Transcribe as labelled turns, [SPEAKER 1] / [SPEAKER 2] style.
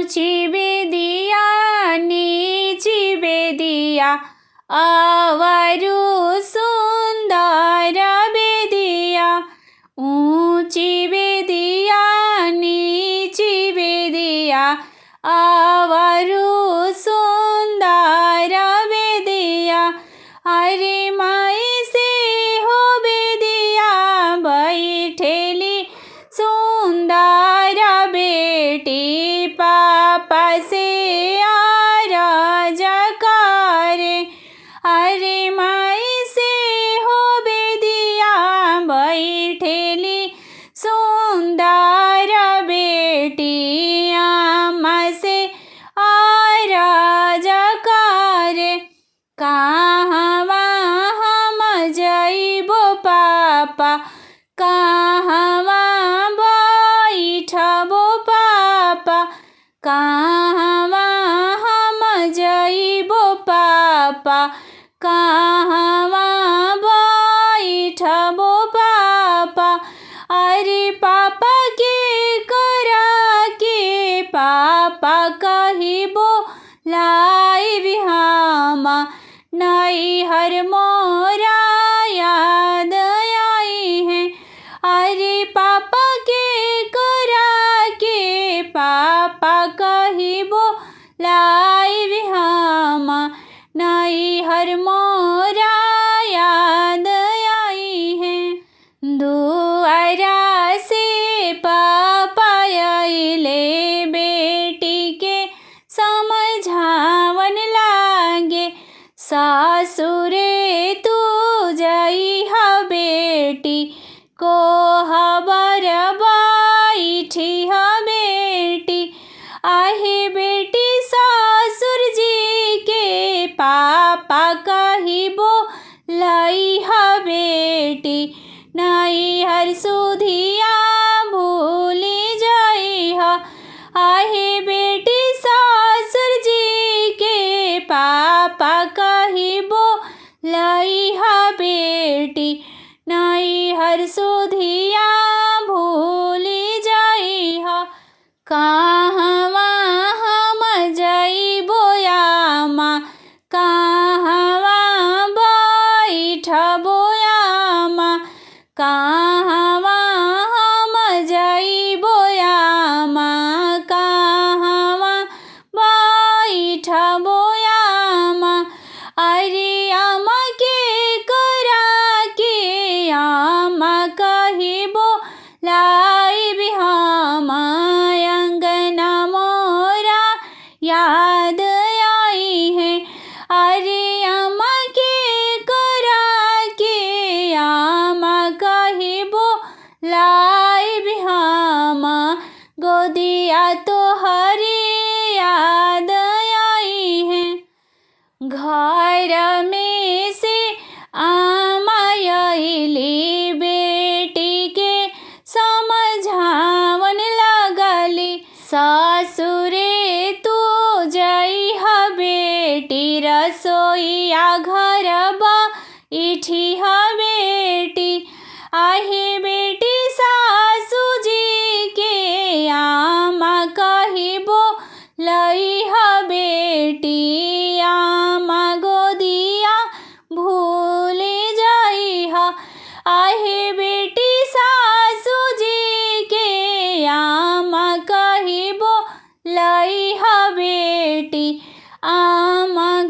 [SPEAKER 1] ऊँची बेदिया नीची बेदिया आवारू सुंदर बेदिया। ऊँची बेदिया नीची बेदिया आवारू सुंदर बेदिया। अरे माई से हो बेदिया बैठेली सुंदर बेटी पापा से आरज करे। अरे माई से हो बेदिया बैठेली सुंदर बेटी अम्मा से आरज करे। कहवा हम जइबो पापा कहवा बैठबो पापा। कहवा हम जइबो पापा कहवा बैठबो पापा। अरे पापा के करा के पापा कहिबो लाई हम नैहर मोरा याद आई है। अरे पापा के करा के पापा कहिबो लाई हम नैहर मोरा याद आई है। दुआरा से पापा आइले बेटी के समझावन लागे। सासुरे तू जइह बेटी को हबर बैठी बेटी। आहे बेटी ससुर जी के पापा कहिबो लइह बेटी नैहर सुधिया भूली जइह। आहे बेटी ससुर जी के पापा कहिबो लइह बेटी नैहर सुधिया भूली जइह। कहवा हम जइबो आमा कहवा बैठबो आमा। कहवा हम जइबो आमा कहवा बैठबो आमा। अरे आमा के करा के आमा कहिबो लाई हम अंगना मोरा याद आई है। अरे आमा के करा के आमा कहिबो लाई हम गोदिया तो हरी याद आई है। घर में से आमा आइली बेटी के समझावन लगली। सासुरे तू जइह बेटी रसोईया घर बैठी बेटी। आहे बेटी सासू जी के आमा कहिबो लइह बेटी आमा गोदिया भूली जइह। आहे बेटी सासू जी के आमा कहिबो लइह बेटी आमा